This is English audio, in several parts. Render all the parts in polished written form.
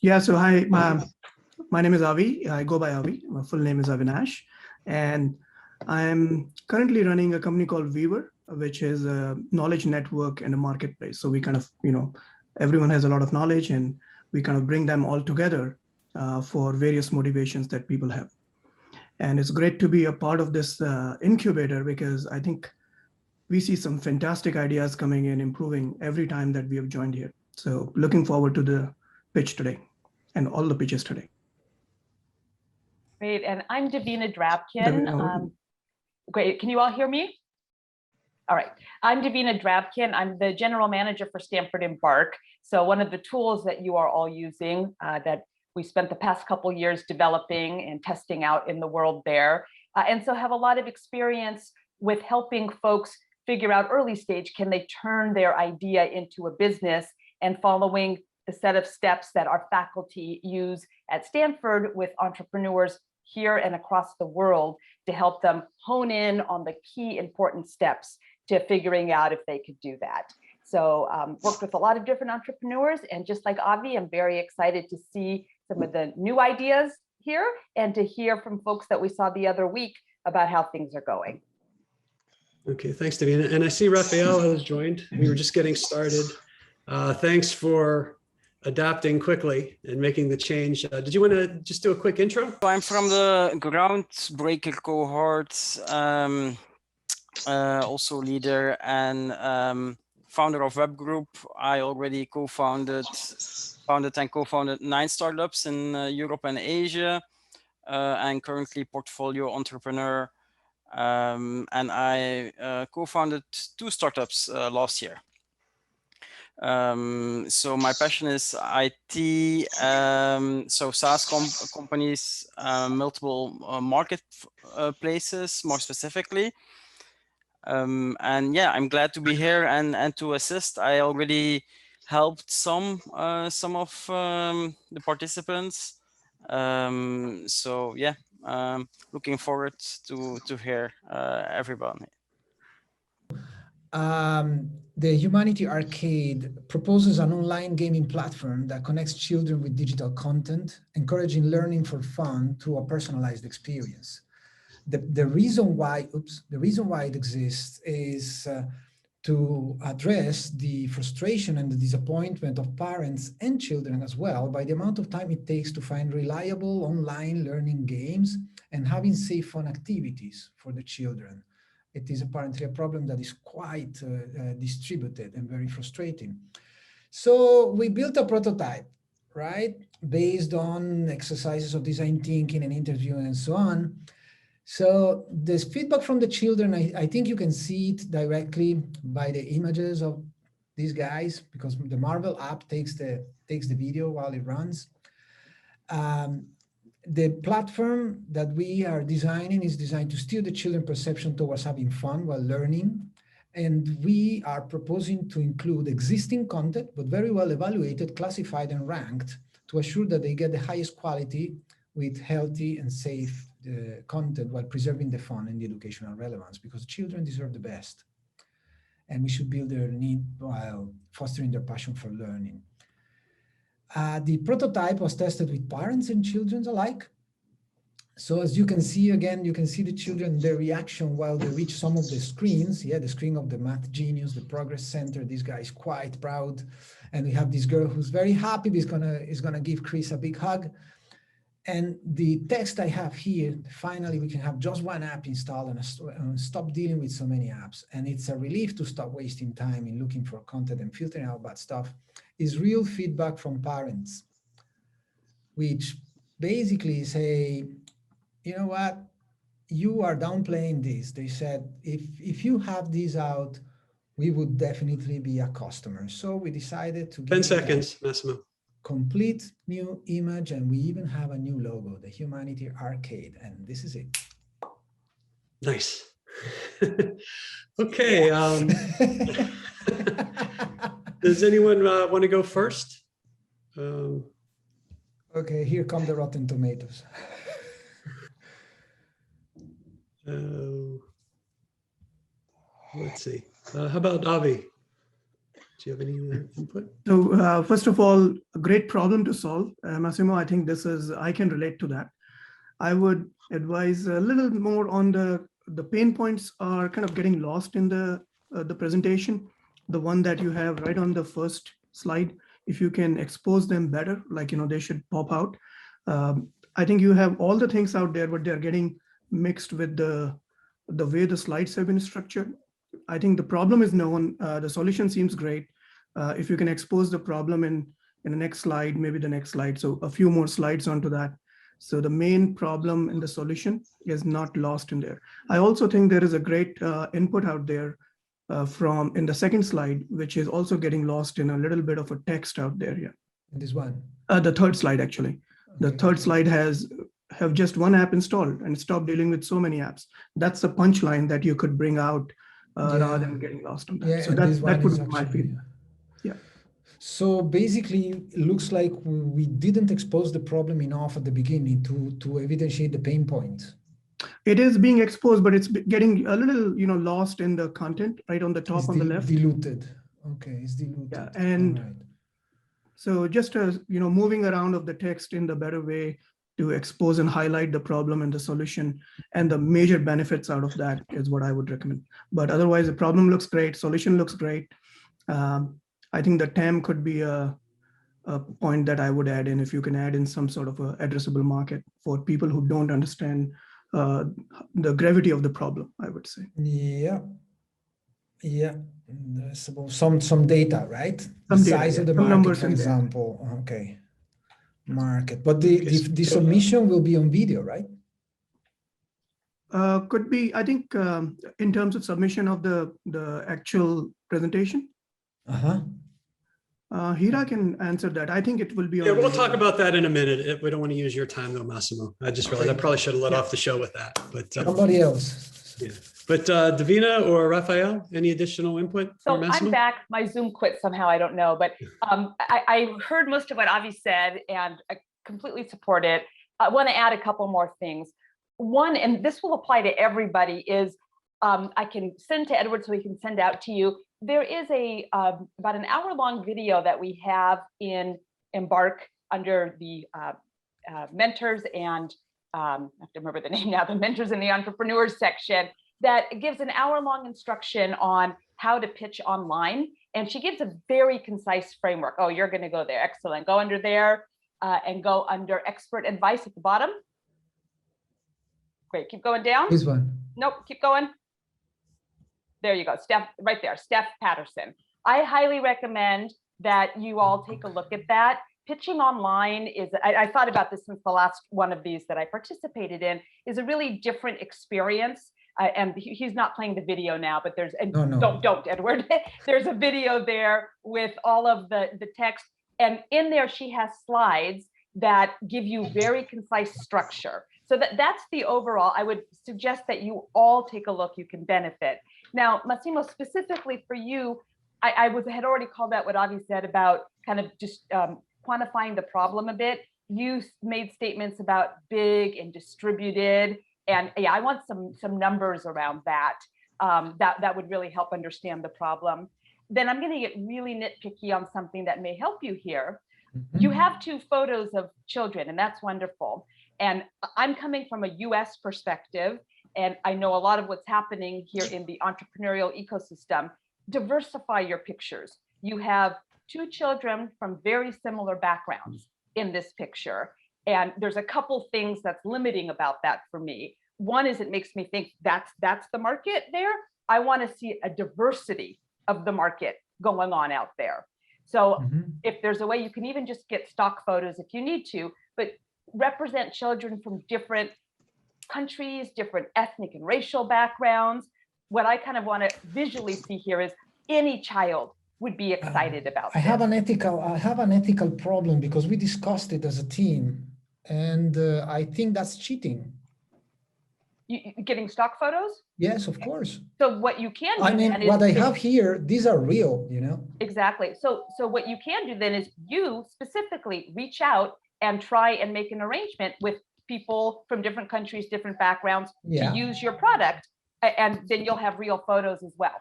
Yeah, so hi, my name is Avi. I go by Avi. My full name is Avinash. And I'm currently running a company called Weaver, which is a knowledge network and a marketplace. So we kind of, everyone has a lot of knowledge and we kind of bring them all together for various motivations that people have. And it's great to be a part of this incubator because I think we see some fantastic ideas coming in, improving every time that we have joined here. So looking forward to the pitch today and all the pitches today. Great, and I'm Davina Drabkin. Great, can you all hear me? All right, I'm Davina Drabkin. I'm the general manager for Stanford Embark. So one of the tools that you are all using that we spent the past couple years developing and testing out in the world there. And so have a lot of experience with helping folks figure out early stage, can they turn their idea into a business, and following the set of steps that our faculty use at Stanford with entrepreneurs here and across the world to help them hone in on the key important steps to figuring out if they could do that. So worked with a lot of different entrepreneurs, and just like Avi, I'm very excited to see some of the new ideas here and to hear from folks that we saw the other week about how things are going. Okay, thanks, Davina. And I see Raphael has joined. We were just getting started. Thanks for adapting quickly and making the change. Did you want to just do a quick intro? I'm from the Groundbreaker cohort, also leader and founder of Web Group. I already co-founded and co-founded 9 startups in Europe and Asia, and currently portfolio entrepreneur. And I co-founded 2 startups last year. So my passion is IT, so SaaS companies, multiple market places more specifically. And yeah, I'm glad to be here and to assist. I already helped some of the participants. So yeah, looking forward to hear everyone. The Humanity Arcade proposes an online gaming platform that connects children with digital content, encouraging learning for fun through a personalized experience. The reason why it exists is to address the frustration and the disappointment of parents and children as well by the amount of time it takes to find reliable online learning games and having safe fun activities for the children. It is apparently a problem that is quite distributed and very frustrating. So we built a prototype, right, based on exercises of design thinking and interviewing and so on. So this feedback from the children, I think you can see it directly by the images of these guys, because the Marvel app takes the video while it runs. The platform that we are designing is designed to steer the children's perception towards having fun while learning. And we are proposing to include existing content, but very well evaluated, classified, and ranked to assure that they get the highest quality with healthy and safe content while preserving the fun and the educational relevance, because children deserve the best. And we should build their need while fostering their passion for learning. The prototype was tested with parents and children alike. So as you can see, again, you can see the children, their reaction while they reach some of the screens. Yeah, the screen of the Math Genius, the Progress Center. This guy is quite proud. And we have this girl who's very happy, is gonna give Chris a big hug. And the text I have here, finally, we can have just one app installed and stop dealing with so many apps. And it's a relief to stop wasting time in looking for content and filtering out bad stuff. Is real feedback from parents, which basically say, you know what, you are downplaying this. They said, if you have these out, we would definitely be a customer. So we decided to give 10 seconds, Massimo. Complete new image, and we even have a new logo, the Humanity Arcade, and this is it. Nice. Okay. Does anyone want to go first? Okay, here come the Rotten Tomatoes. Let's see. How about Avi? Do you have any input? So first of all, a great problem to solve. Massimo, I think I can relate to that. I would advise a little more on the pain points are kind of getting lost in the presentation. The one that you have right on the first slide, if you can expose them better, like, they should pop out. I think you have all the things out there, but they're getting mixed with the way the slides have been structured. I think the problem is known. The solution seems great. If you can expose the problem in the next slide, maybe the next slide. So a few more slides onto that. So the main problem in the solution is not lost in there. I also think there is a great input out there from in the second slide, which is also getting lost in a little bit of a text out there. Yeah. This one. The third slide, actually. The third slide have just one app installed and stop dealing with so many apps. That's the punchline that you could bring out rather than getting lost on that. Yeah, So that would be my feedback. Yeah. So basically, it looks like we didn't expose the problem enough at the beginning to evidentiate the pain point. It is being exposed, but it's getting a little, lost in the content right on the top It's on the left. Diluted. Okay, it's diluted. Yeah, and right. So just as, moving around of the text in the better way to expose and highlight the problem and the solution and the major benefits out of that is what I would recommend. But otherwise, the problem looks great, solution looks great. I think the TAM could be a point that I would add in, if you can add in some sort of a addressable market for people who don't understand the gravity of the problem, I would say. Yeah. Yeah. Some data, right? Some size data, of the some market, numbers for in there. example. Okay. Market. But the submission will be on video, right? Could be, I think, in terms of submission of the actual presentation. Hira can answer that. I think it will be on. Yeah, we'll talk about that in a minute. We don't want to use your time though, Massimo. I just realized I probably should have let off the show with that. But somebody else. Yeah. But Davina or Raphael, any additional input? So I'm back. My Zoom quit somehow. I don't know, but I heard most of what Avi said and I completely support it. I want to add a couple more things. One, and this will apply to everybody, is I can send to Edward so he can send out to you. There is about an hour-long video that we have in Embark under the mentors and I have to remember the name now, the mentors and the entrepreneurs section, that gives an hour-long instruction on how to pitch online. And she gives a very concise framework. Oh, you're going to go there. Excellent. Go under there and go under expert advice at the bottom. Great. Keep going down. This one. Nope. Keep going. There you go. Steph, right there. Steph Patterson. I highly recommend that you all take a look at that. Pitching online is, I thought about this since the last one of these that I participated in, is a really different experience. And he's not playing the video now, but there's, and no. Don't, Edward. There's a video there with all of the text. And in there, she has slides that give you very concise structure. So that's the overall. I would suggest that you all take a look. You can benefit. Now, Massimo, specifically for you, I had already called out what Avi said about kind of just quantifying the problem a bit. You made statements about big and distributed. And yeah, I want some numbers around that. That would really help understand the problem. Then I'm going to get really nitpicky on something that may help you here. You have 2 photos of children, and that's wonderful. And I'm coming from a US perspective, and I know a lot of what's happening here in the entrepreneurial ecosystem. Diversify your pictures. You have 2 children from very similar backgrounds in this picture. And there's a couple things that's limiting about that for me. One is it makes me think that's the market there. I want to see a diversity of the market going on out there. So if there's a way, you can even just get stock photos if you need to, but represent children from different countries, different ethnic and racial backgrounds. What I kind of want to visually see here is any child would be excited about I have an ethical problem because we discussed it as a team, and I think that's cheating. Getting stock photos? Yes, of course. So what you can do, I mean, what I have here, these are real, you know? Exactly. So what you can do then is you specifically reach out and try and make an arrangement with people from different countries, different backgrounds to use your product, and then you'll have real photos as well.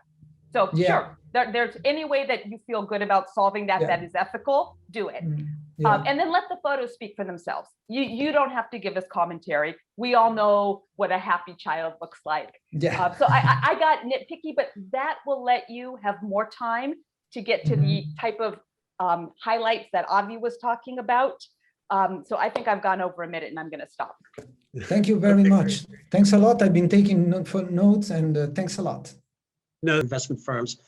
So Yeah. sure, there's any way that you feel good about solving that that is ethical, do it. Yeah. And then let the photos speak for themselves. You don't have to give us commentary. We all know what a happy child looks like. Yeah. So I got nitpicky, but that will let you have more time to get to the type of highlights that Avi was talking about. So I think I've gone over a minute and I'm going to stop. Thank you very much. Thanks a lot. I've been taking notes, and thanks a lot. No investment firms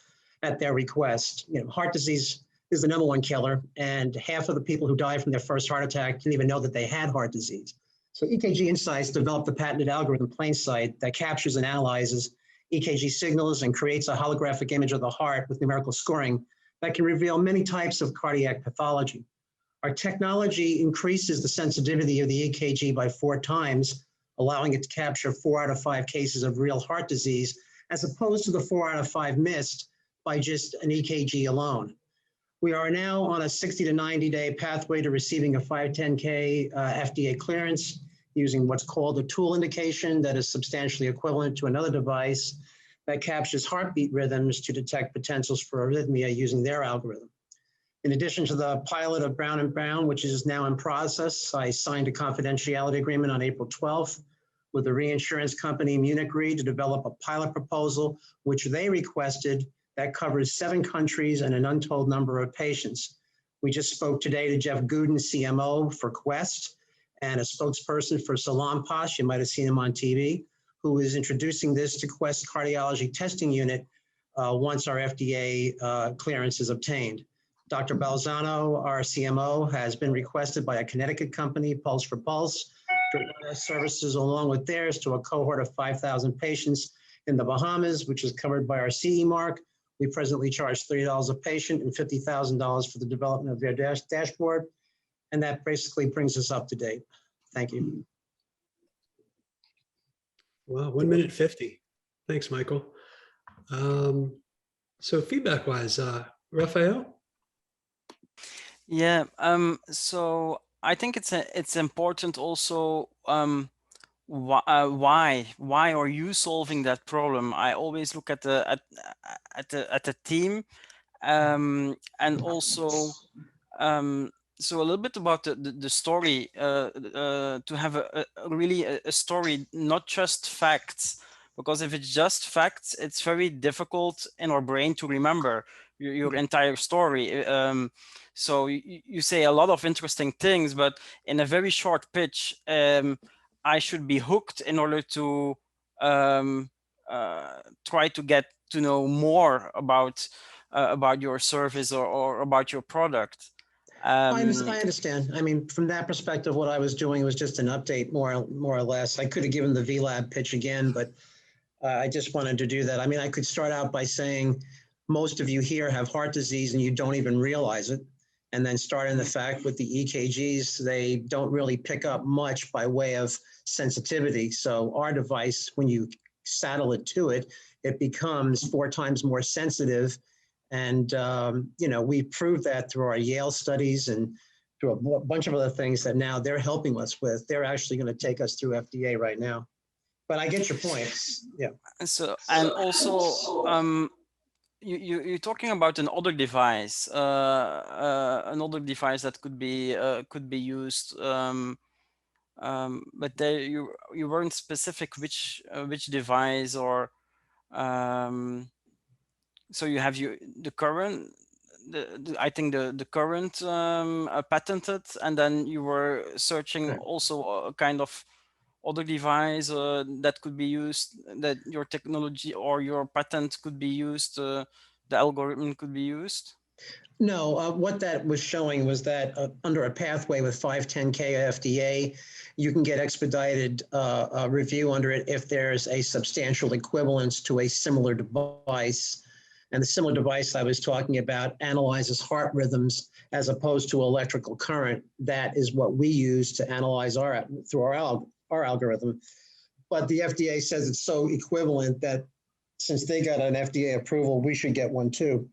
at their request. Heart disease is the #1 killer, and half of the people who die from their first heart attack didn't even know that they had heart disease. So EKG Insights developed a patented algorithm, PlainSight, that captures and analyzes EKG signals and creates a holographic image of the heart with numerical scoring that can reveal many types of cardiac pathology. Our technology increases the sensitivity of the EKG by 4 times, allowing it to capture 4 out of 5 cases of real heart disease, as opposed to the 4 out of 5 missed by just an EKG alone. We are now on a 60 to 90-day pathway to receiving a 510K FDA clearance using what's called a tool indication that is substantially equivalent to another device that captures heartbeat rhythms to detect potentials for arrhythmia using their algorithm. In addition to the pilot of Brown & Brown, which is now in process, I signed a confidentiality agreement on April 12th with the reinsurance company Munich Re to develop a pilot proposal, which they requested, that covers 7 countries and an untold number of patients. We just spoke today to Jeff Gooden, CMO for Quest, and a spokesperson for Salonpas, you might have seen him on TV, who is introducing this to Quest Cardiology Testing Unit once our FDA clearance is obtained. Dr. Balzano, our CMO, has been requested by a Connecticut company, Pulse for Pulse, to provide services along with theirs to a cohort of 5,000 patients in the Bahamas, which is covered by our CE mark. We presently charge $30 a patient and $50,000 for the development of their dashboard. And that basically brings us up to date. Thank you. Wow, 1 minute 50. Thanks, Michael. So feedback-wise, Raphael? Yeah, so I think it's important also why are you solving that problem? I always look at the team, and also so a little bit about the story, to have really a story, not just facts, because if it's just facts, it's very difficult in our brain to remember your entire story. So you say a lot of interesting things, but in a very short pitch, I should be hooked in order to try to get to know more about your service or about your product. I understand. I mean, from that perspective, what I was doing was just an update, more or less. I could have given the VLab pitch again, but I just wanted to do that. I mean, I could start out by saying most of you here have heart disease and you don't even realize it. And then start in the fact with the EKGs, they don't really pick up much by way of sensitivity. So our device, when you saddle it to it, it becomes 4 times more sensitive. And, we proved that through our Yale studies and through a bunch of other things that now they're helping us with. They're actually going to take us through FDA right now. But I get your points. Yeah. So, and also, you're talking about another device that could be used, but there you weren't specific which device, or so you have the current, I think the current patented, and then you were searching also a kind of other device that could be used, that your technology or your patent could be used, the algorithm could be used? No, what that was showing was that under a pathway with 510K FDA, you can get expedited review under it if there's a substantial equivalence to a similar device. And the similar device I was talking about analyzes heart rhythms as opposed to electrical current. That is what we use to analyze through our algorithm. But the FDA says it's so equivalent that since they got an FDA approval, we should get one too.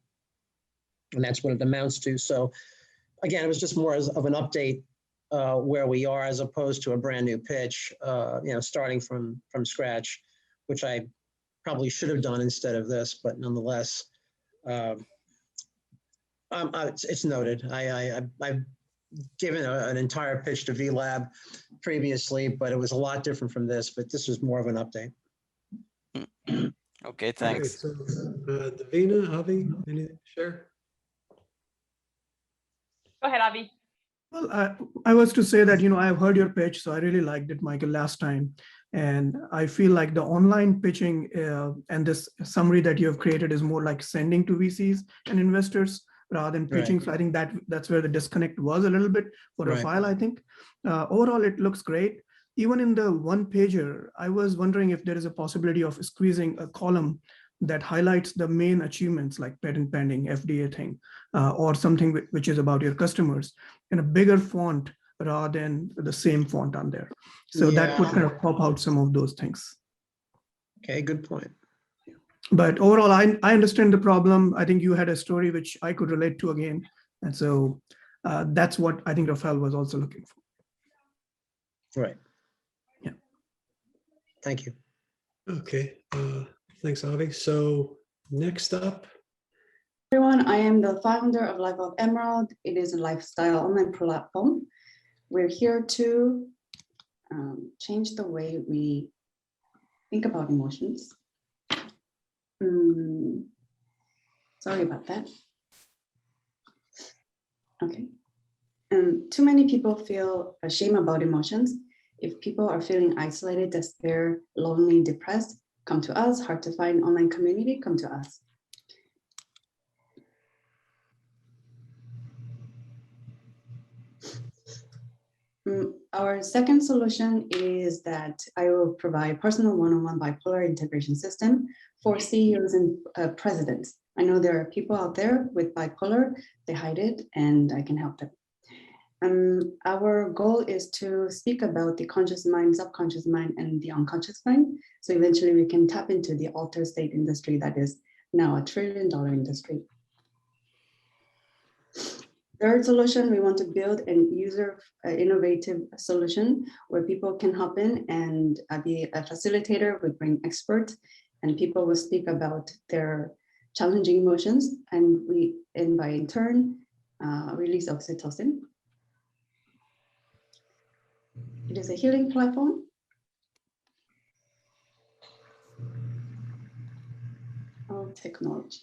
And that's what it amounts to. So again, it was just more of an update where we are as opposed to a brand new pitch, starting from scratch, which I probably should have done instead of this, but nonetheless, it's noted. I've given an entire pitch to VLab previously, but it was a lot different from this, but this was more of an update. Okay, Great. thanks. So, Davina, Avi, anything to share? Go ahead, Avi. Well, I was to say that, I've heard your pitch, so I really liked it, Michael, last time. And I feel like the online pitching and this summary that you have created is more like sending to VCs and investors rather than pitching. Right. So I think that's where the disconnect was a little bit for Right. Rafael, I think. Overall, it looks great. Even in the one pager, I was wondering if there is a possibility of squeezing a column that highlights the main achievements like patent pending, FDA thing, or something which is about your customers in a bigger font rather than the same font on there. So that would Yeah. kind of pop out some of those things. Okay, good point. But overall, I understand the problem. I think you had a story which I could relate to again. And so that's what I think Rafael was also looking for. Right. Yeah. Thank you. Okay, thanks, Avi. So next up, Everyone, I am the founder of Life of Emerald. It is a lifestyle online platform. We're here to change the way we think about emotions. Sorry about that. Okay. Too many people feel ashamed about emotions. If people are feeling isolated, despair, lonely, depressed, come to us. Hard to find online community, come to us. Our second solution is that I will provide personal one-on-one bipolar integration system for CEOs and presidents. I know there are people out there with bipolar, they hide it, and I can help them. Our goal is to speak about the conscious mind, subconscious mind, and the unconscious mind. So eventually we can tap into the altered state industry that is now $1 trillion industry. Third solution, we want to build an user innovative solution where people can hop in and be a facilitator. We bring experts and people will speak about their challenging emotions, and by in turn, release oxytocin. It is a healing platform. Oh, technology.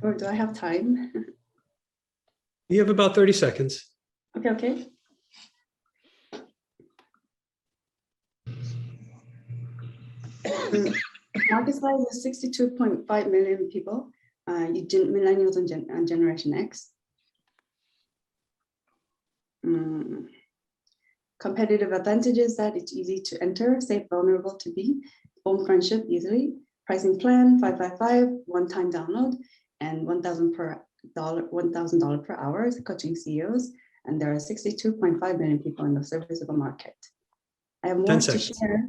Or do I have time? you have about 30 seconds. Okay. Market size is 62.5 million people, millennials and Generation X. Competitive advantages that it's easy to enter, safe, vulnerable to be, form friendship easily. Pricing plan, $555, one-time download, and $1,000 per hour coaching CEOs. And there are 62.5 million people in the serviceable market. I have more to share.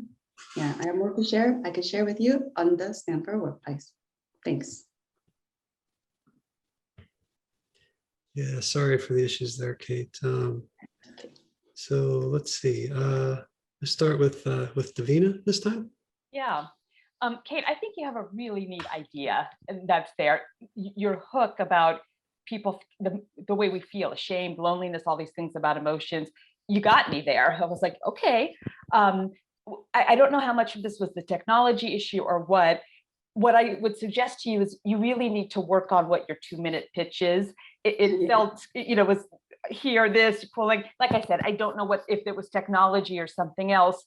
Yeah, I have more to share. I can share with you on the Stanford Workplace. Thanks. Yeah, sorry for the issues there, Kate. So let's see. Let's start with Davina this time. Yeah. Kate, I think you have a really neat idea that's there. Your hook about people, the way we feel, ashamed, loneliness, all these things about emotions, you got me there. I was like, okay. I don't know how much of this was the technology issue or what. What I would suggest to you is you really need to work on what your 2-minute pitch is. It felt, was here, this, pulling. Like I said, I don't know if it was technology or something else.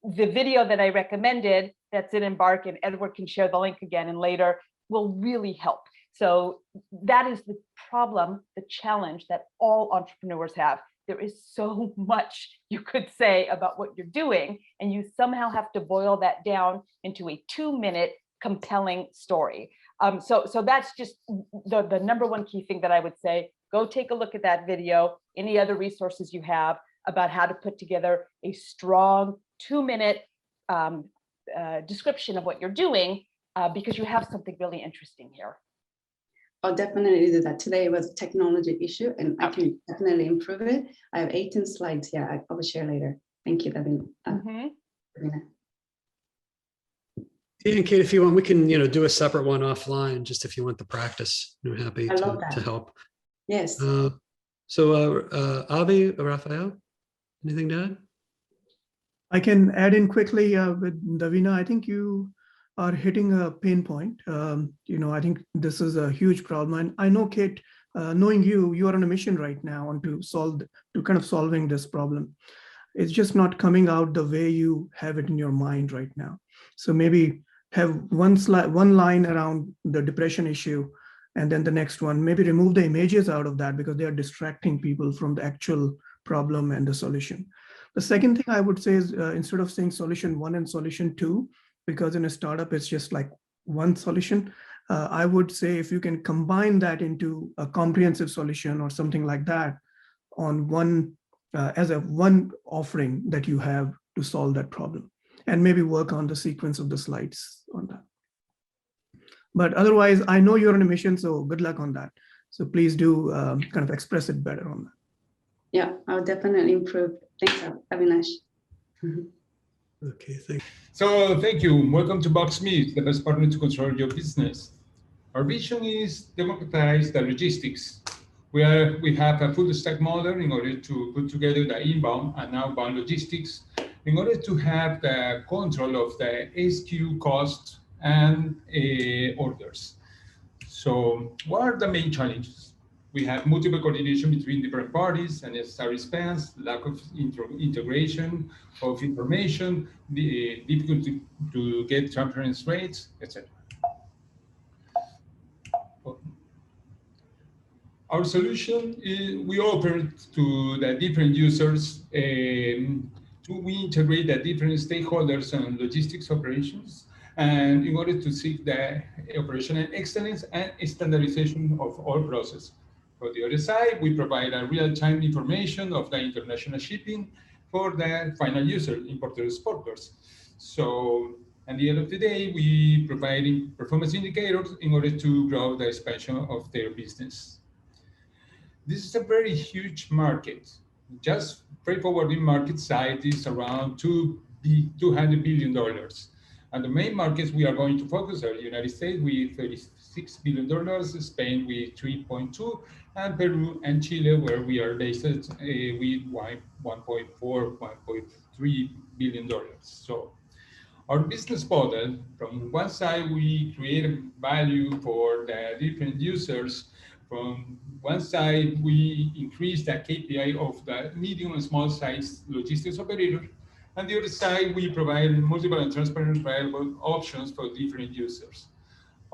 The video that I recommended that's in Embark, and Edward can share the link again and later, will really help. So that is the problem, the challenge that all entrepreneurs have. There is so much you could say about what you're doing, and you somehow have to boil that down into a 2-minute compelling story. So that's just the number one key thing that I would say. Go take a look at that video, any other resources you have about how to put together a strong 2-minute description of what you're doing, because you have something really interesting here. I'll definitely do that. Today was a technology issue and I can definitely improve it. I have 18 slides here. I will share later. Thank you, Davina. Yeah, and Kate, if you want, we can, do a separate one offline, just if you want the practice. I'm happy I love that. to help. Yes. Avi, Raphael, anything to add? I can add in quickly with Davina. I think you are hitting a pain point. I think this is a huge problem. And I know, Kate, knowing you are on a mission right now on to kind of solving this problem. It's just not coming out the way you have it in your mind right now. So maybe have one line around the depression issue, and then the next one, maybe remove the images out of that because they are distracting people from the actual problem and the solution. The second thing I would say is instead of saying solution 1 and solution 2, because in a startup, it's just like one solution, I would say if you can combine that into a comprehensive solution or something like that on one, as a one offering that you have to solve that problem, and maybe work on the sequence of the slides on that. But otherwise, I know you're on a mission, so good luck on that. So please do kind of express it better on that. Yeah, I'll definitely improve. Thanks, Avinash. Okay, thank you. So thank you. Welcome to Boxmeet, the best partner to control your business. Our vision is democratize the logistics. We have a full stack model in order to put together the inbound and outbound logistics in order to have the control of the SKU cost and orders. So what are the main challenges? We have multiple coordination between different parties, unnecessary spans, lack of integration of information, the difficulty to get transference rates, etc. Our solution is we offer to the different users we integrate the different stakeholders and logistics operations, and in order to seek the operational excellence and standardization of all processes. For the other side, we provide a real-time information of the international shipping for the final user, importers, exporters. So at the end of the day, we provide performance indicators in order to grow the expansion of their business. This is a very huge market. Just freight forwarding market size is around $200 billion. And the main markets we are going to focus are the United States with $36 billion, Spain with 3.2, and Peru and Chile, where we are based with 1.4, 1.3 billion dollars. So our business model, from one side, we create value for the different users. From one side, we increase the KPI of the medium and small size logistics operator. And the other side, we provide multiple and transparent reliable options for different users.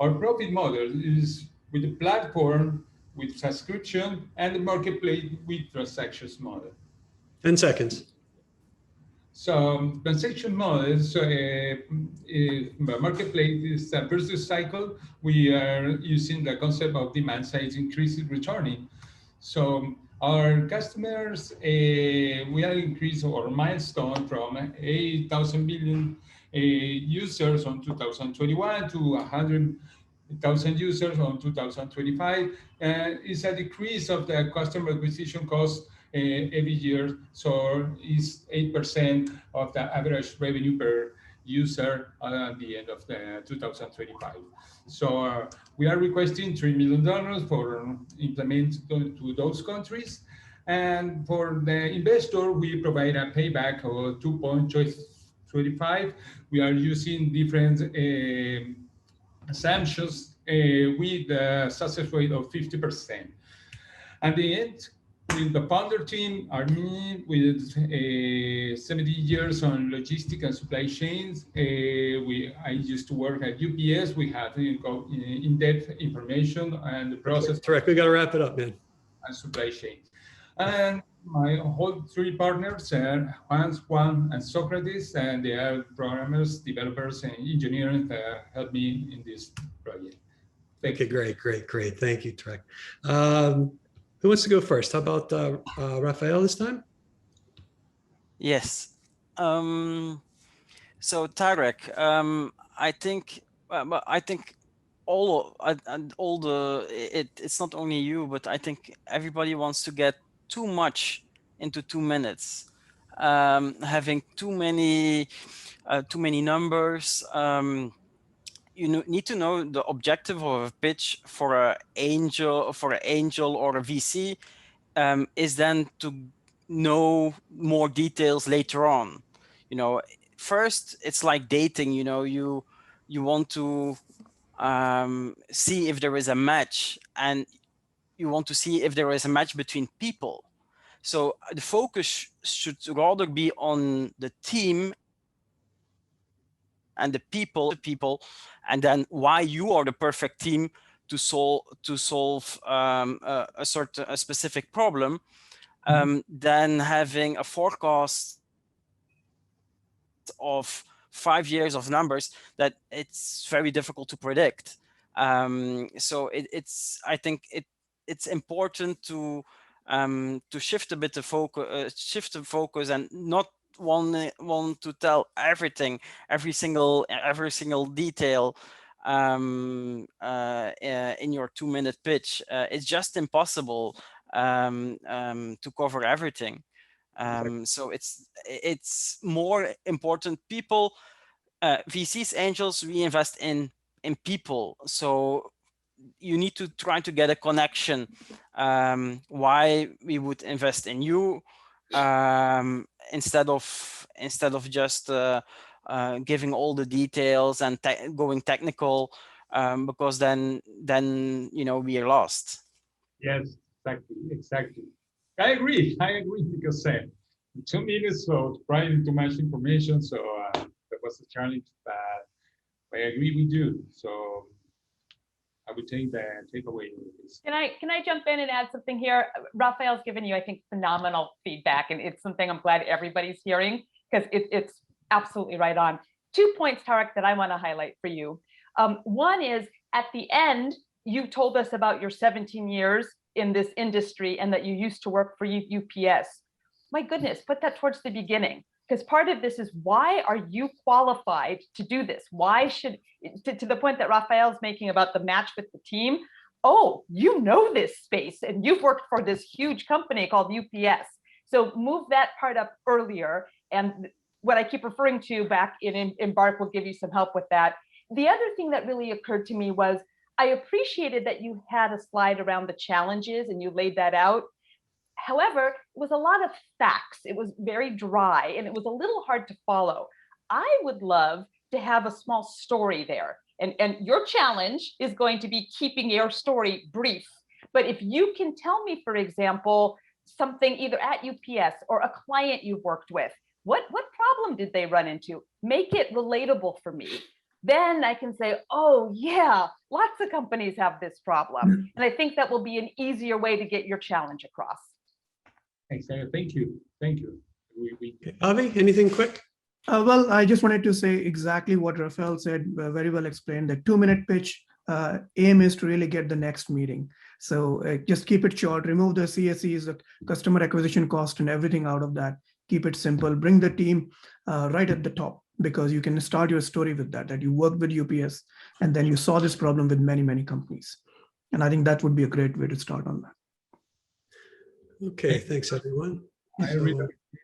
Our profit model is with the platform, with subscription, and the marketplace with transactions model. 10 seconds. So transaction models, marketplace is a virtuous cycle. We are using the concept of demand side increasing returning. So our customers, we are increasing our milestone from 8,000 million users on 2021 to 100,000 users on 2025. It's a decrease of the customer acquisition cost every year, so it's 8% of the average revenue per user at the end of the 2025. So we are requesting $3 million for implement to those countries. And for the investor, we provide a payback of 2.25. We are using different assumptions with a success rate of 50%. At the end, with the founder team, are me with 70 years on logistics and supply chains. I used to work at UPS. We have in-depth information and the process. Correct. We got to wrap it up, man. And supply chain. And my whole three partners are Juan, and Socrates, and they are programmers, developers, and engineers that help me in this project. Okay, great. Thank you, Tarek. Who wants to go first? How about Raphael this time? Yes. So Tarek, I think it's not only you, but I think everybody wants to get too much into 2 minutes, having too many numbers. You need to know the objective of a pitch for an angel or a VC, is then to know more details later on. First it's like dating. You want to see if there is a match, and you want to see if there is a match between people. So the focus should rather be on the team and the people, and then why you are the perfect team to solve a specific problem. Then having a forecast of 5 years of numbers that it's very difficult to predict. So I think it's important to shift a bit the focus, and not want to tell everything, every single detail in your 2-minute pitch. It's just impossible to cover everything. So it's more important. People, VCs, angels, we invest in people. So you need to try to get a connection, why we would invest in you, instead of just giving all the details and going technical, because then we are lost. Yes, exactly. I agree because 2 minutes of writing too much information, so that was a challenge, but I agree with you. So I would take the takeaway. Can I jump in and add something here? Raphael's given you, I think, phenomenal feedback, and it's something I'm glad everybody's hearing, because it's absolutely right on. 2 points, Tarek, that I want to highlight for you. One is, at the end, you told us about your 17 years in this industry and that you used to work for UPS. My goodness, put that towards the beginning, because part of this is, why are you qualified to do this? Why should, to the point that Raphael's making about the match with the team, oh, you know this space and you've worked for this huge company called UPS. So move that part up earlier. And what I keep referring to back in Embark will give you some help with that. The other thing that really occurred to me was, I appreciated that you had a slide around the challenges and you laid that out. However, it was a lot of facts. It was very dry and it was a little hard to follow. I would love to have a small story there. And your challenge is going to be keeping your story brief. But if you can tell me, for example, something either at UPS or a client you've worked with, what problem did they run into? Make it relatable for me. Then I can say, oh yeah, lots of companies have this problem. And I think that will be an easier way to get your challenge across. Thanks, thank you. Avi, anything quick? Well, I just wanted to say exactly what Raphael said, very well explained. The 2-minute pitch aim is to really get the next meeting. So just keep it short, remove the CSEs, the customer acquisition cost and everything out of that. Keep it simple, bring the team right at the top, because you can start your story with that you worked with UPS and then you saw this problem with many, many companies. And I think that would be a great way to start on that. Okay, thanks everyone. I read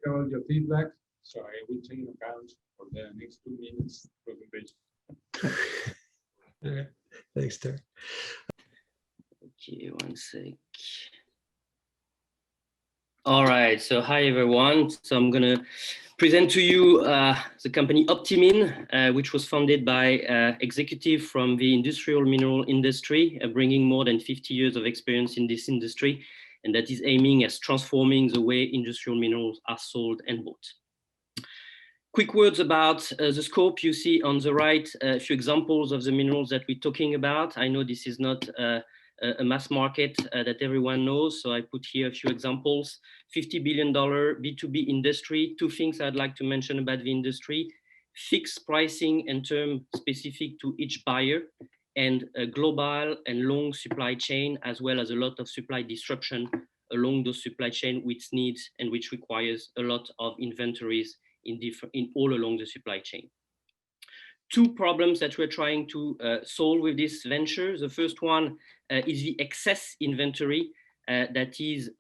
all your feedback, so I will take it account for the next 2 minutes presentation. Okay, thanks, Terry. Okay, one sec. All right, so hi everyone. So I'm gonna present to you the company Optimin, which was founded by executive from the industrial mineral industry, bringing more than 50 years of experience in this industry, and that is aiming at transforming the way industrial minerals are sold and bought. Quick words about the scope. You see on the right a few examples of the minerals that we're talking about. I know this is not a mass market that everyone knows, so I put here a few examples. $50 billion B2B industry. 2 things I'd like to mention about the industry: fixed pricing and term specific to each buyer, and a global and long supply chain, as well as a lot of supply disruption along those supply chain, which needs and which requires a lot of inventories in all along the supply chain. two problems that we're trying to solve with this venture. The first one is the excess inventory that is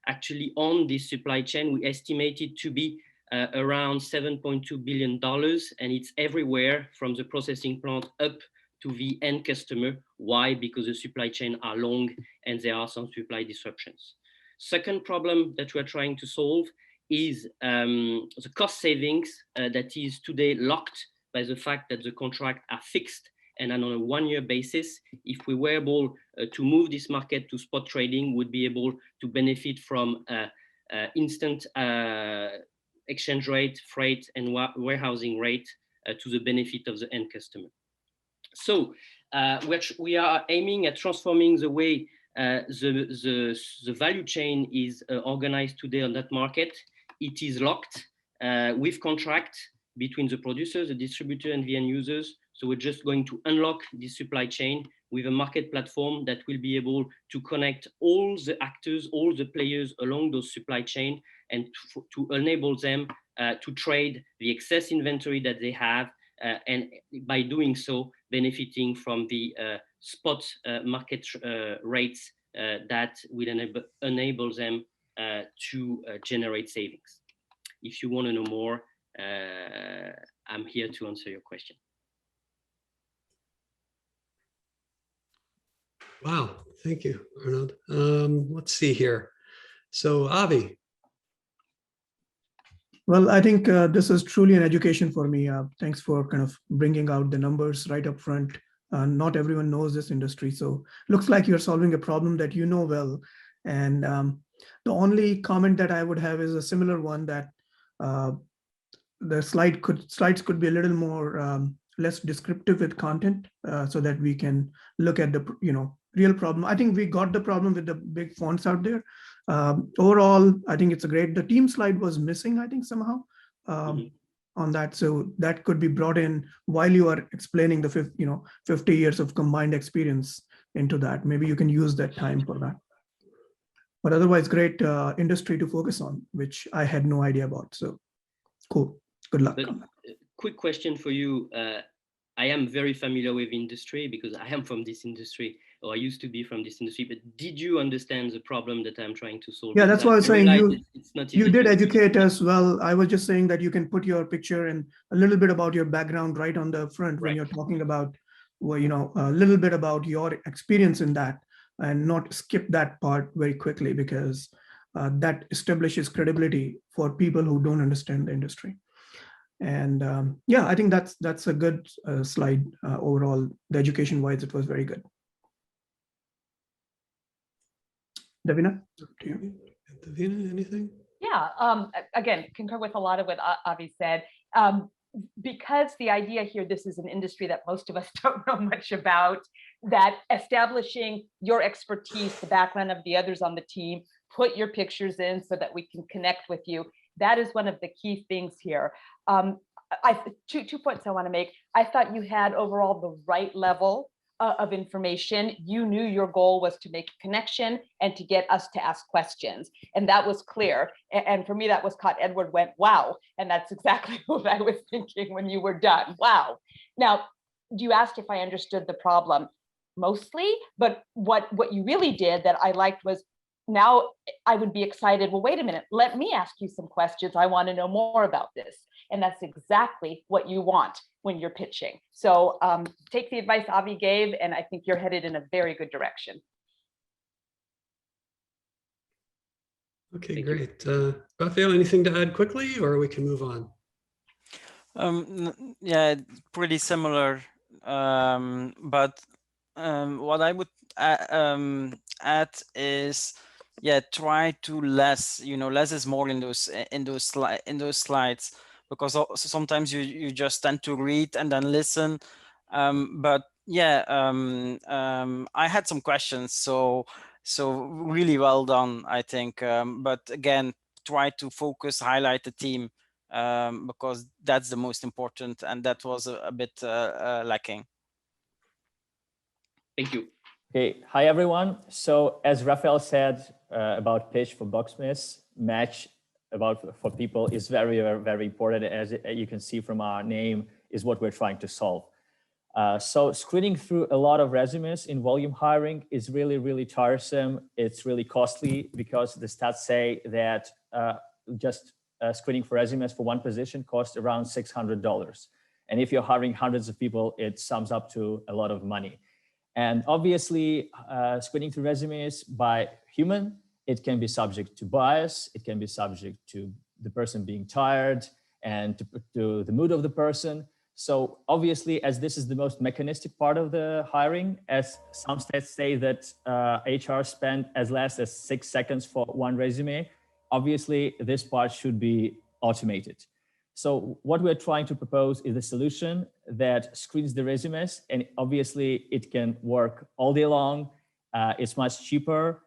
actually on this supply chain. We estimate it to be around $7.2 billion, and it's everywhere from the processing plant up to the end customer. Why? Because the supply chain are long and there are some supply disruptions. Second problem that we're trying to solve is the cost savings that is today locked by the fact that the contracts are fixed and on a one-year basis. If we were able to move this market to spot trading, would be able to benefit from instant exchange rate, freight, and warehousing rate to the benefit of the end customer. So we are aiming at transforming the way the value chain is organized today on that market. It is locked with contract between the producers, the distributor, and the end users. So we're just going to unlock this supply chain with a market platform that will be able to connect all the actors, all the players along those supply chain, and to enable them to trade the excess inventory that they have, and by doing so, benefiting from the spot market rates that will enable them to generate savings. If you want to know more, I'm here to answer your question. Wow, thank you, Arnold. Let's see here. So Avi. Well, I think this is truly an education for me. Thanks for kind of bringing out the numbers right up front. Not everyone knows this industry, so looks like you're solving a problem that you know well. And the only comment that I would have is a similar one, that the slides could be a little more less descriptive with content, so that we can look at the real problem. I think we got the problem with the big fonts out there. Overall, I think it's a great. The team slide was missing, I think, somehow on that. So that could be brought in while you are explaining the 50 years of combined experience into that. Maybe you can use that time for that. But otherwise, great industry to focus on, which I had no idea about. So cool. Good luck. But, quick question for you. I am very familiar with industry because I am from this industry, or I used to be from this industry, but did you understand the problem that I'm trying to solve? Yeah, that's why I was saying it's not you did educate us well. I was just saying that you can put your picture and a little bit about your background right on the front when you're talking about, well, a little bit about your experience in that, and not skip that part very quickly, because that establishes credibility for people who don't understand the industry. And yeah, I think that's a good slide overall. The education wise, it was very good. Davina, to you. Davina, anything? Yeah, again, concur with a lot of what Avi said. Because the idea here, this is an industry that most of us don't know much about, that establishing your expertise, the background of the others on the team, put your pictures in so that we can connect with you. That is one of the key things here. Two points I want to make. I thought you had overall the right level of information. You knew your goal was to make a connection and to get us to ask questions. And that was clear. And for me, that was caught. Edward went, wow. And that's exactly what I was thinking when you were done. Wow. Now, you asked if I understood the problem mostly, but what you really did that I liked was, now I would be excited. Well, wait a minute, let me ask you some questions. I want to know more about this. And that's exactly what you want when you're pitching. So take the advice Avi gave, and I think you're headed in a very good direction. Okay, great. Raphael, anything to add quickly, or we can move on? Yeah, pretty similar. But what I would add is, yeah, try to less is more in those slides, because sometimes you just tend to read and then listen. But yeah, I had some questions, so really well done, I think. But again, try to focus, highlight the team, because that's the most important, and that was a bit lacking. Thank you. Okay, hi everyone. So as Raphael said about pitch for Boxsmiths, match for people is very, very, very important. As you can see from our name, is what we're trying to solve. So screening through a lot of resumes in volume hiring is really, really tiresome. It's really costly because the stats say that just screening for resumes for one position costs around $600. And if you're hiring hundreds of people, it sums up to a lot of money. And obviously, screening through resumes by human, it can be subject to bias. It can be subject to the person being tired and to the mood of the person. So obviously, as this is the most mechanistic part of the hiring, as some stats say that HR spend as less as 6 seconds for one resume, obviously this part should be automated. So what we're trying to propose is a solution that screens the resumes, and obviously it can work all day long. It's much cheaper.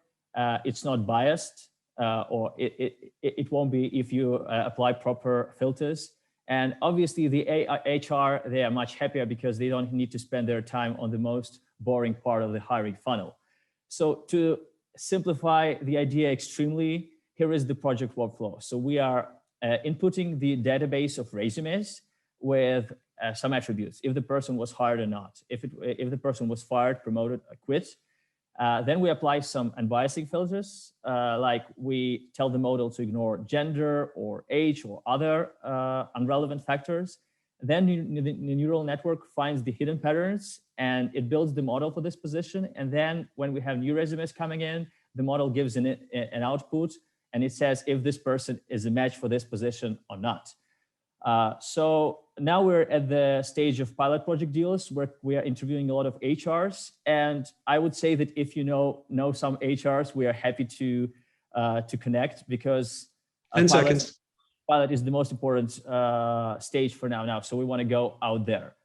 It's not biased, or it won't be if you apply proper filters. And obviously the HR, they are much happier because they don't need to spend their time on the most boring part of the hiring funnel. So to simplify the idea extremely, here is the project workflow. So we are inputting the database of resumes with some attributes, if the person was hired or not, if the person was fired, promoted, or quit. Then we apply some unbiasing filters, like we tell the model to ignore gender or age or other irrelevant factors. Then the neural network finds the hidden patterns and it builds the model for this position. And then when we have new resumes coming in, the model gives an output and it says if this person is a match for this position or not. So now we're at the stage of pilot project deals where we are interviewing a lot of HRs. And I would say that if you know some HRs, we are happy to connect because 10 seconds. Pilot is the most important stage for now. So we want to go out there.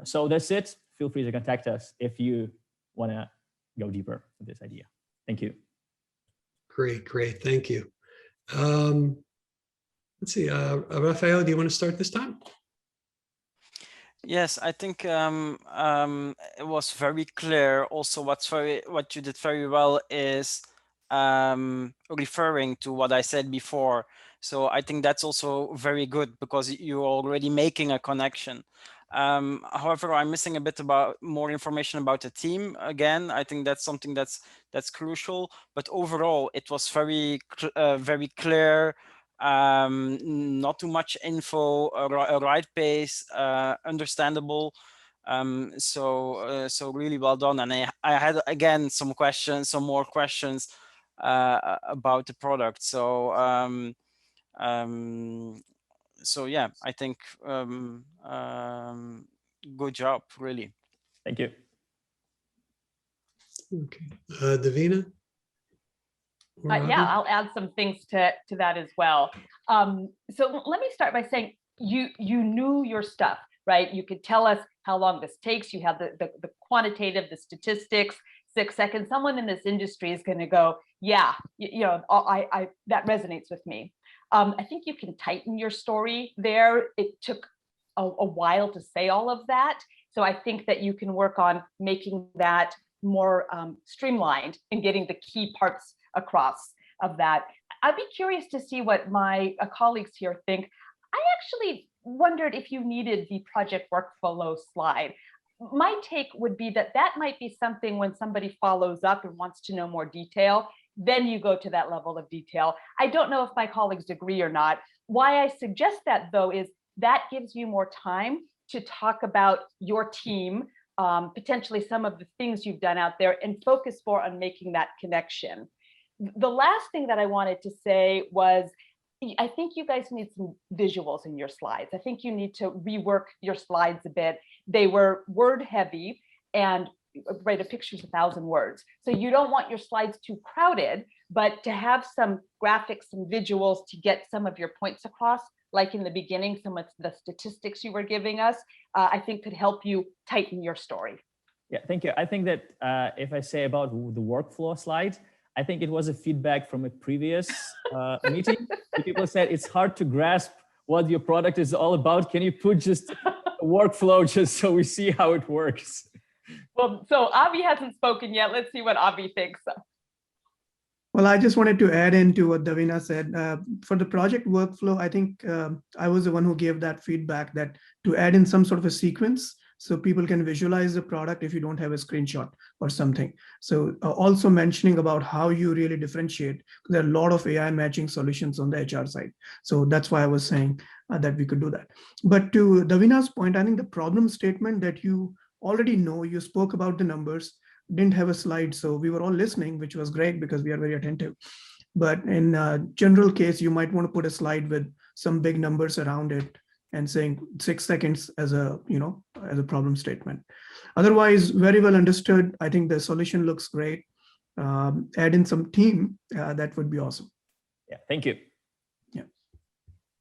So that's it. Feel free to contact us if you want to go deeper with this idea. Thank you. Great. Thank you. Let's see, Raphael, do you want to start this time? Yes, I think it was very clear. Also, what you did very well is referring to what I said before. So I think that's also very good because you're already making a connection. However, I'm missing a bit about more information about the team. Again, I think that's something that's crucial. But overall, it was very clear. Not too much info, a right pace, understandable. So really well done. And I had again some more questions about the product. So yeah, I think good job, really. Thank you. Okay, Davina? Yeah, I'll add some things to that as well. So let me start by saying you knew your stuff, right? You could tell us how long this takes. You have the quantitative, the statistics, 6 seconds. Someone in this industry is going to go, yeah, I that resonates with me. I think you can tighten your story there. It took a while to say all of that. So I think that you can work on making that more streamlined and getting the key parts across of that. I'd be curious to see what my colleagues here think. I actually wondered if you needed the project workflow slide. My take would be that might be something when somebody follows up and wants to know more detail, then you go to that level of detail. I don't know if my colleagues agree or not. Why I suggest that though is that gives you more time to talk about your team, potentially some of the things you've done out there, and focus more on making that connection. The last thing that I wanted to say was, I think you guys need some visuals in your slides. I think you need to rework your slides a bit. They were word heavy, and right, a picture's 1,000 words. So you don't want your slides too crowded, but to have some graphics, some visuals to get some of your points across, like in the beginning, some of the statistics you were giving us, I think could help you tighten your story. Yeah, thank you. I think that if I say about the workflow slide, I think it was a feedback from a previous meeting. People said it's hard to grasp what your product is all about. Can you put just a workflow just so we see how it works? Well, so Avi hasn't spoken yet. Let's see what Avi thinks. Well, I just wanted to add into what Davina said. For the project workflow, I think I was the one who gave that feedback that to add in some sort of a sequence so people can visualize the product if you don't have a screenshot or something. So also mentioning about how you really differentiate. There are a lot of AI matching solutions on the HR side. So that's why I was saying that we could do that. But to Davina's point, I think the problem statement that you already know, you spoke about the numbers, didn't have a slide, so we were all listening, which was great because we are very attentive. But in a general case, you might want to put a slide with some big numbers around it and saying 6 seconds as a, as a problem statement. Otherwise, very well understood. I think the solution looks great. Add in some team, that would be awesome. Yeah, thank you. Yeah.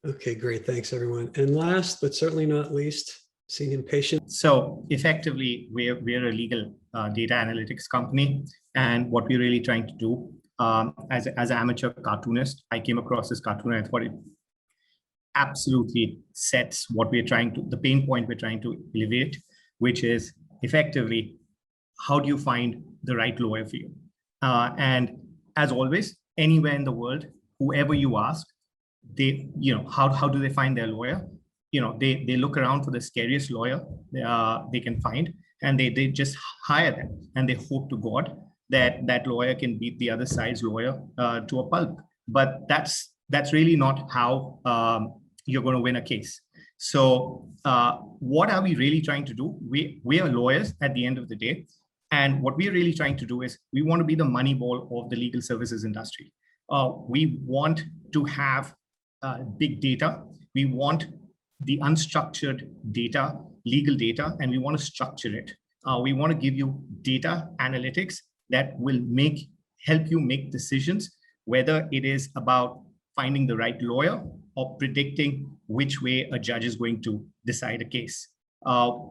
Okay, great. Thanks, everyone. And last, but certainly not least, seeing impatient. So effectively, we're a legal data analytics company. And what we're really trying to do, as an amateur cartoonist, I came across this cartoon and I thought it absolutely sets what we're trying to, the pain point we're trying to alleviate, which is effectively, how do you find the right lawyer for you? And as always, anywhere in the world, whoever you ask, they, how do they find their lawyer? They look around for the scariest lawyer they can find, and they just hire them, and they hope to God that that lawyer can beat the other side's lawyer to a pulp. But that's really not how you're going to win a case. So what are we really trying to do? We are lawyers at the end of the day, and what we're really trying to do is we want to be the money ball of the legal services industry. We want to have big data. We want the unstructured data, legal data, and we want to structure it. We want to give you data analytics that will help you make decisions, whether it is about finding the right lawyer or predicting which way a judge is going to decide a case.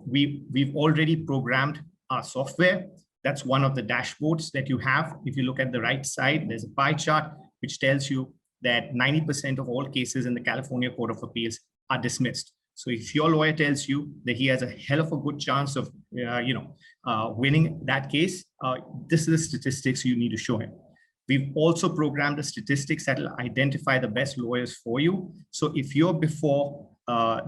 We've already programmed our software. That's one of the dashboards that you have. If you look at the right side, there's a pie chart which tells you that 90% of all cases in the California Court of Appeals are dismissed. So if your lawyer tells you that he has a hell of a good chance of winning that case, this is the statistics you need to show him. We've also programmed the statistics that will identify the best lawyers for you. So if you're before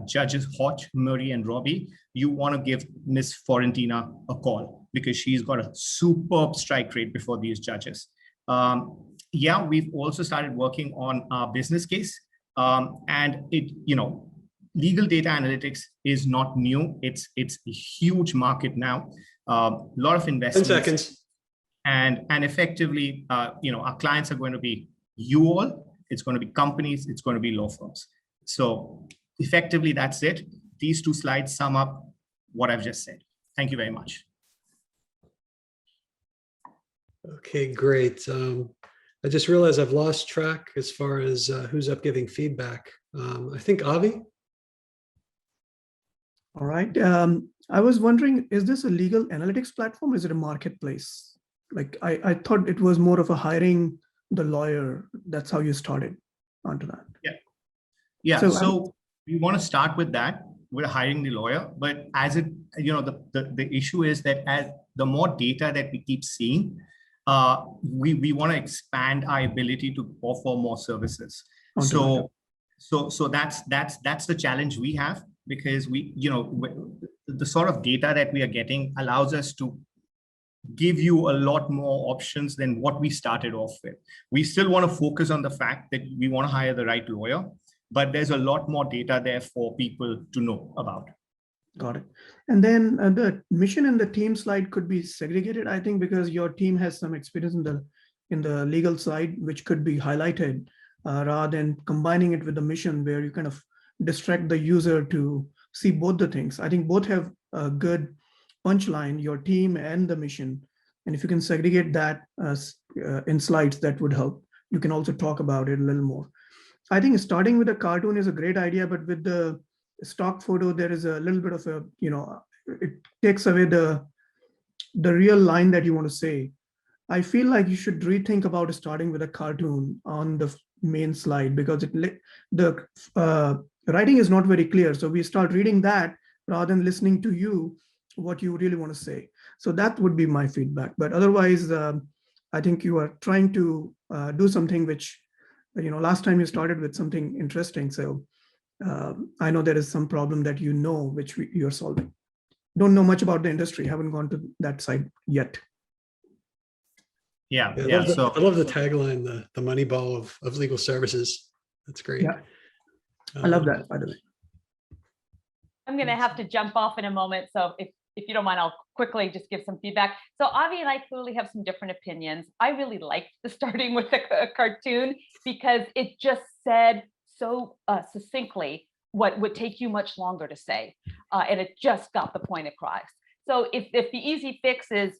Judges Hodge, Murray, and Robbie, you want to give Miss Florentina a call because she's got a superb strike rate before these judges. Yeah, we've also started working on our business case. And legal data analytics is not new. It's a huge market now. A lot of investments. 10 seconds. And effectively, our clients are going to be you all. It's going to be companies. It's going to be law firms. So effectively, that's it. These two slides sum up what I've just said. Thank you very much. Okay, great. I just realized I've lost track as far as who's up giving feedback. I think Avi. All right. I was wondering, is this a legal analytics platform? Is it a marketplace? Like I thought it was more of a hiring the lawyer. That's how you started onto that. Yeah. So we want to start with that. We're hiring the lawyer, but as it, the issue is that as the more data that we keep seeing, we want to expand our ability to offer more services. So that's the challenge we have, because the sort of data that we are getting allows us to give you a lot more options than what we started off with. We still want to focus on the fact that we want to hire the right lawyer, but there's a lot more data there for people to know about. Got it. And then the mission and the team slide could be segregated, I think, because your team has some experience in the legal side, which could be highlighted rather than combining it with the mission where you kind of distract the user to see both the things. I think both have a good punchline, your team and the mission. And if you can segregate that in slides, that would help. You can also talk about it a little more. I think starting with a cartoon is a great idea, but with the stock photo, there is a little bit of a, it takes away the real line that you want to say. I feel like you should rethink about starting with a cartoon on the main slide, because the writing is not very clear. So we start reading that rather than listening to you, what you really want to say. So that would be my feedback. But otherwise, I think you are trying to do something which, last time you started with something interesting. So I know there is some problem that which you're solving. Don't know much about the industry, haven't gone to that side yet. Yeah, I love the tagline, the money ball of legal services. That's great. Yeah, I love that, by the way. I'm going to have to jump off in a moment. So if you don't mind, I'll quickly just give some feedback. So Avi and I clearly have some different opinions. I really liked the starting with a cartoon because it just said so succinctly what would take you much longer to say. And it just got the point across. So if the easy fix is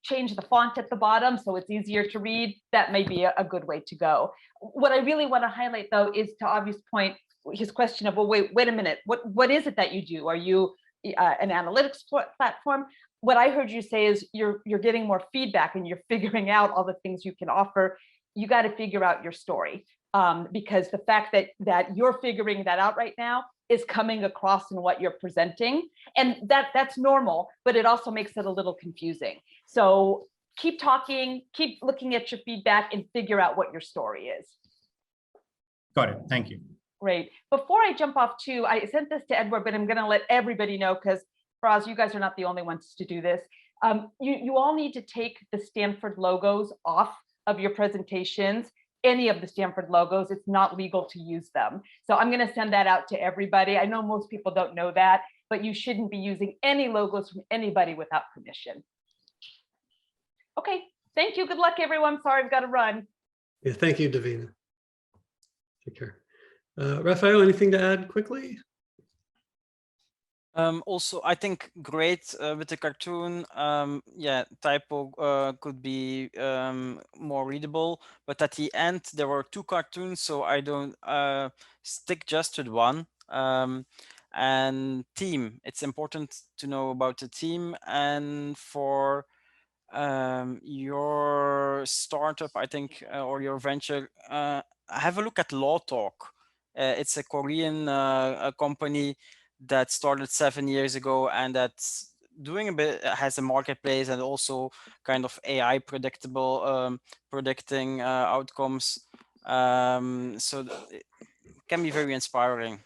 change the font at the bottom so it's easier to read, that may be a good way to go. What I really want to highlight, though, is to Avi's point, his question of, well, wait a minute, what is it that you do? Are you an analytics platform? What I heard you say is you're getting more feedback and you're figuring out all the things you can offer. You got to figure out your story, because the fact that you're figuring that out right now is coming across in what you're presenting, and that's normal, but it also makes it a little confusing. So keep talking, keep looking at your feedback, and figure out what your story is. Got it. Thank you. Great. Before I jump off too, I sent this to Edward, but I'm going to let everybody know because, Faraz, you guys are not the only ones to do this. You all need to take the Stanford logos off of your presentations. Any of the Stanford logos, it's not legal to use them. So I'm going to send that out to everybody. I know most people don't know that, but you shouldn't be using any logos from anybody without permission. Okay, thank you. Good luck, everyone. Sorry, I've got to run. Yeah, thank you, Davina. Take care. Raphael, anything to add quickly? Also, I think great with the cartoon. Yeah, typo could be more readable, but at the end there were two cartoons, so I don't stick just with one. And team, it's important to know about the team. And for your startup, I think, or your venture, have a look at Law Talk. It's a Korean company that started 7 years ago, and that's doing a bit, has a marketplace and also kind of AI predictable predicting outcomes. So it can be very inspiring.